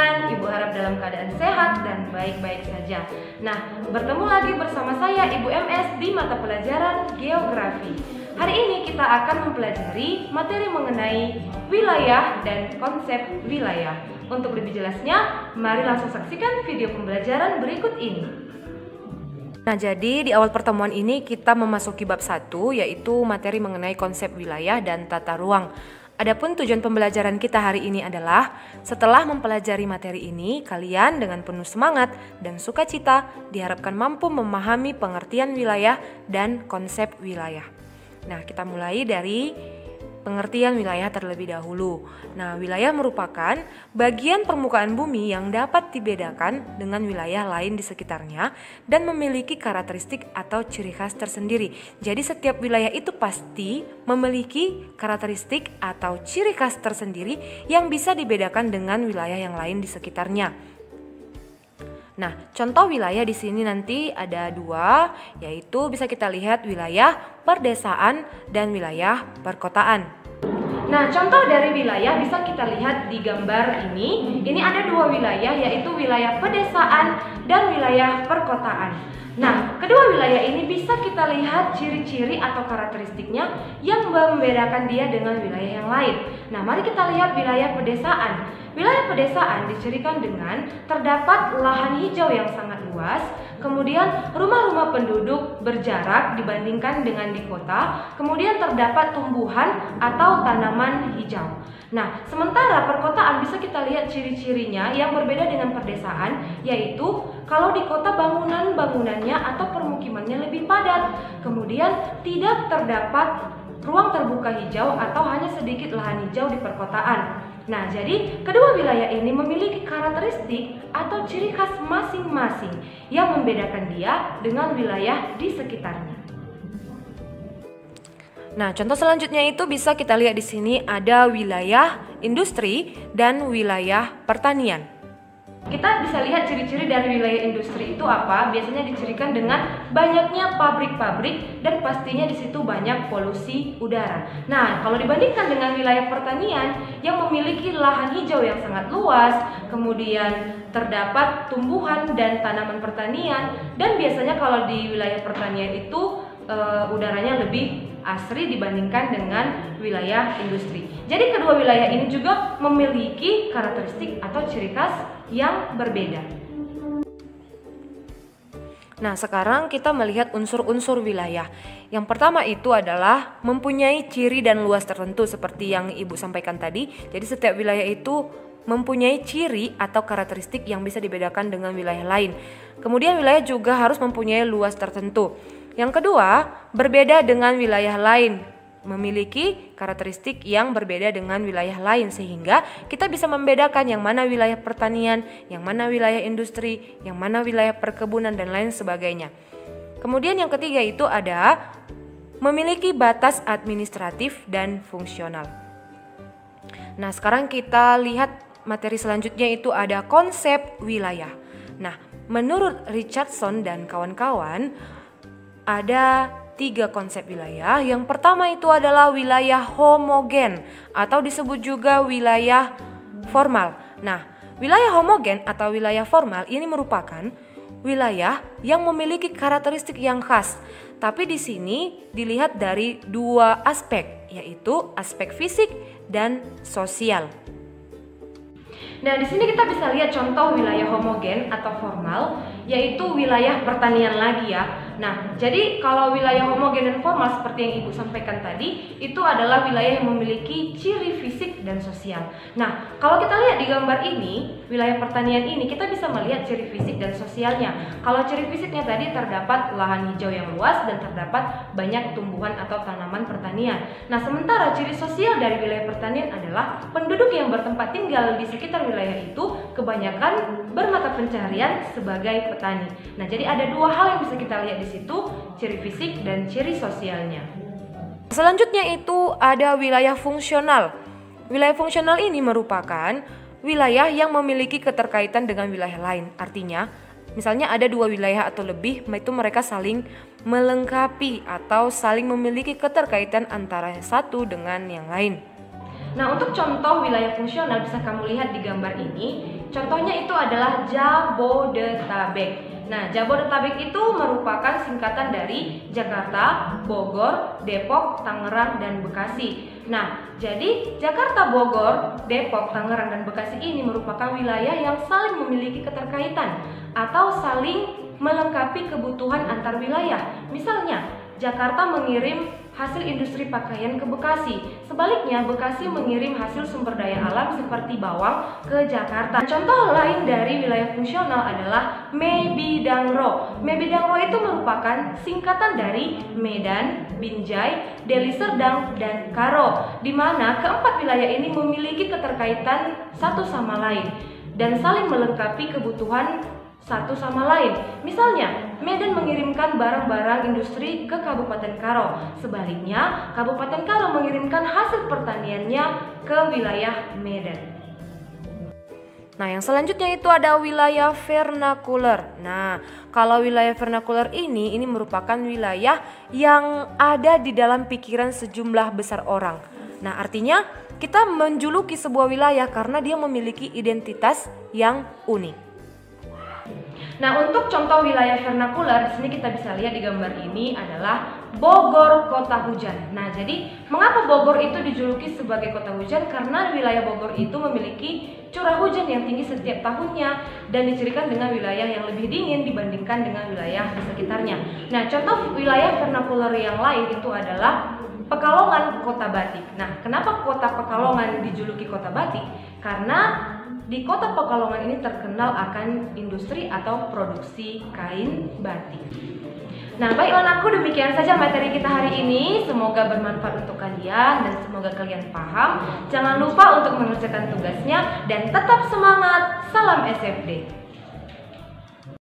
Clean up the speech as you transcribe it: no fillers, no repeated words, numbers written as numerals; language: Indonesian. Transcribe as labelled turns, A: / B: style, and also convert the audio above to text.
A: teman-teman, Ibu harap dalam keadaan sehat dan baik-baik saja. Nah, bertemu lagi bersama saya Ibu MS di mata pelajaran Geografi. Hari ini kita akan mempelajari materi mengenai wilayah dan konsep wilayah. Untuk lebih jelasnya, mari langsung saksikan video pembelajaran berikut ini. Nah, jadi di awal pertemuan ini kita memasuki bab 1, yaitu materi mengenai konsep wilayah dan tata ruang. Adapun tujuan pembelajaran kita hari ini adalah setelah mempelajari materi ini, kalian dengan penuh semangat dan sukacita diharapkan mampu memahami pengertian wilayah dan konsep wilayah. Nah, kita mulai dari pengertian wilayah terlebih dahulu. Nah, wilayah merupakan bagian permukaan bumi yang dapat dibedakan dengan wilayah lain di sekitarnya dan memiliki karakteristik atau ciri khas tersendiri. Jadi setiap wilayah itu pasti memiliki karakteristik atau ciri khas tersendiri yang bisa dibedakan dengan wilayah yang lain di sekitarnya. Nah, contoh wilayah di sini nanti ada 2, yaitu bisa kita lihat wilayah perdesaan dan wilayah perkotaan. Nah, contoh dari wilayah bisa kita lihat di gambar ini. Ini ada 2 wilayah, yaitu wilayah pedesaan dan wilayah perkotaan. Nah, kedua wilayah ini bisa kita lihat ciri-ciri atau karakteristiknya yang membedakan dia dengan wilayah yang lain. Nah, mari kita lihat wilayah pedesaan. Wilayah pedesaan dicirikan dengan terdapat lahan hijau yang sangat luas, kemudian rumah-rumah penduduk berjarak dibandingkan dengan di kota, kemudian terdapat tumbuhan atau tanaman hijau. Nah, sementara perkotaan bisa kita lihat ciri-cirinya yang berbeda dengan pedesaan, yaitu kalau di kota bangunan-bangunannya atau permukimannya lebih padat, kemudian tidak terdapat ruang terbuka hijau atau hanya sedikit lahan hijau di perkotaan. Nah, jadi kedua wilayah ini memiliki karakteristik atau ciri khas masing-masing yang membedakan dia dengan wilayah di sekitarnya. Nah, contoh selanjutnya itu bisa kita lihat di sini ada wilayah industri dan wilayah pertanian. Kita bisa lihat ciri-ciri dari wilayah industri itu apa? Biasanya dicirikan dengan banyaknya pabrik-pabrik dan pastinya di situ banyak polusi udara. Nah, kalau dibandingkan dengan wilayah pertanian yang memiliki lahan hijau yang sangat luas, kemudian terdapat tumbuhan dan tanaman pertanian, dan biasanya kalau di wilayah pertanian itu udaranya lebih asri dibandingkan dengan wilayah industri. Jadi kedua wilayah ini juga memiliki karakteristik atau ciri khas yang berbeda. Nah, sekarang kita melihat unsur-unsur wilayah. Yang pertama itu adalah mempunyai ciri dan luas tertentu seperti yang Ibu sampaikan tadi. Jadi setiap wilayah itu mempunyai ciri atau karakteristik yang bisa dibedakan dengan wilayah lain. Kemudian wilayah juga harus mempunyai luas tertentu. Yang kedua, berbeda dengan wilayah lain, memiliki karakteristik yang berbeda dengan wilayah lain sehingga kita bisa membedakan yang mana wilayah pertanian, yang mana wilayah industri, yang mana wilayah perkebunan dan lain sebagainya. Kemudian yang ketiga itu ada memiliki batas administratif dan fungsional. Nah, sekarang kita lihat materi selanjutnya itu ada konsep wilayah. Nah, menurut Richardson dan kawan-kawan ada 3 konsep wilayah. Yang pertama itu adalah wilayah homogen atau disebut juga wilayah formal. Nah, wilayah homogen atau wilayah formal ini merupakan wilayah yang memiliki karakteristik yang khas. Tapi di sini dilihat dari 2 aspek, yaitu aspek fisik dan sosial. Nah, di sini kita bisa lihat contoh wilayah homogen atau formal, yaitu wilayah pertanian lagi ya. Nah, jadi kalau wilayah homogen dan formal seperti yang Ibu sampaikan tadi, itu adalah wilayah yang memiliki ciri fisik dan sosial. Nah, kalau kita lihat di gambar ini, wilayah pertanian ini kita bisa melihat ciri fisik dan sosialnya. Kalau ciri fisiknya tadi terdapat lahan hijau yang luas dan terdapat banyak tumbuhan atau tanaman pertanian. Nah, sementara ciri sosial dari wilayah pertanian adalah penduduk yang bertempat tinggal di sekitar wilayah itu kebanyakan bermata pencaharian sebagai petani. Nah, jadi ada 2 hal yang bisa kita lihat di situ, ciri fisik dan ciri sosialnya. Selanjutnya itu ada wilayah fungsional. Wilayah fungsional ini merupakan wilayah yang memiliki keterkaitan dengan wilayah lain. Artinya, misalnya ada 2 wilayah atau lebih, itu mereka saling melengkapi atau saling memiliki keterkaitan antara satu dengan yang lain. Nah, untuk contoh wilayah fungsional bisa kamu lihat di gambar ini. Contohnya itu adalah Jabodetabek. Nah, Jabodetabek itu merupakan singkatan dari Jakarta, Bogor, Depok, Tangerang, dan Bekasi. Nah, jadi Jakarta, Bogor, Depok, Tangerang, dan Bekasi ini merupakan wilayah yang saling memiliki keterkaitan atau saling melengkapi kebutuhan antar wilayah. Misalnya, Jakarta mengirim hasil industri pakaian ke Bekasi. Sebaliknya, Bekasi mengirim hasil sumber daya alam seperti bawang ke Jakarta. Contoh lain dari wilayah fungsional adalah Mebidangro. Mebidangro itu merupakan singkatan dari Medan, Binjai, Deli Serdang, dan Karo, di mana keempat wilayah ini memiliki keterkaitan satu sama lain dan saling melengkapi kebutuhan satu sama lain. Misalnya, Medan mengirimkan barang-barang industri ke Kabupaten Karo. Sebaliknya, Kabupaten Karo mengirimkan hasil pertaniannya ke wilayah Medan. Nah, yang selanjutnya itu ada wilayah vernakuler. Nah, kalau wilayah vernakuler ini merupakan wilayah yang ada di dalam pikiran sejumlah besar orang. Nah, artinya kita menjuluki sebuah wilayah karena dia memiliki identitas yang unik. Nah, untuk contoh wilayah vernakuler di sini kita bisa lihat di gambar ini adalah Bogor Kota Hujan. Nah, jadi mengapa Bogor itu dijuluki sebagai kota hujan? Karena wilayah Bogor itu memiliki curah hujan yang tinggi setiap tahunnya dan dicirikan dengan wilayah yang lebih dingin dibandingkan dengan wilayah di sekitarnya. Nah, contoh wilayah vernakuler yang lain itu adalah Pekalongan, Kota Batik. Nah, kenapa kota Pekalongan dijuluki kota batik? Karena di kota Pekalongan ini terkenal akan industri atau produksi kain batik. Nah, baiklah aku, demikian saja materi kita hari ini. Semoga bermanfaat untuk kalian dan semoga kalian paham. Jangan lupa untuk mengerjakan tugasnya dan tetap semangat. Salam SFD.